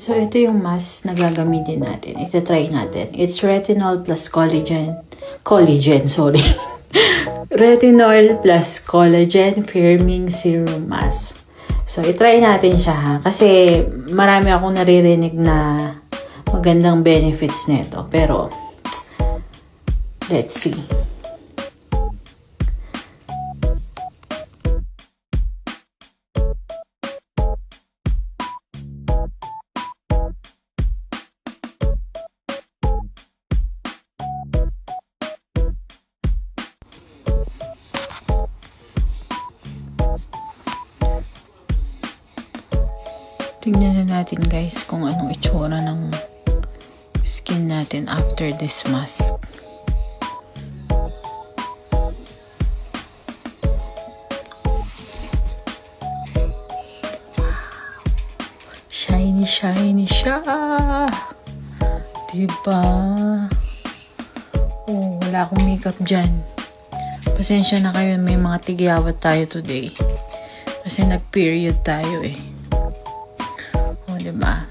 So, ito yung mask na gagamitin natin. Ita-try natin. It's retinol plus collagen. Sorry. Retinol plus collagen firming serum mask. So, itry natin siya ha. Kasi marami akong naririnig na magandang benefits nito. Pero, let's see. Tingnan na natin guys kung anong itsura ng skin natin after this mask. Shiny, shiny siya! Diba? Oh, wala akong makeup dyan. Pasensya na kayo, may mga tigyawat tayo today. Kasi nag-period tayo eh. Diba?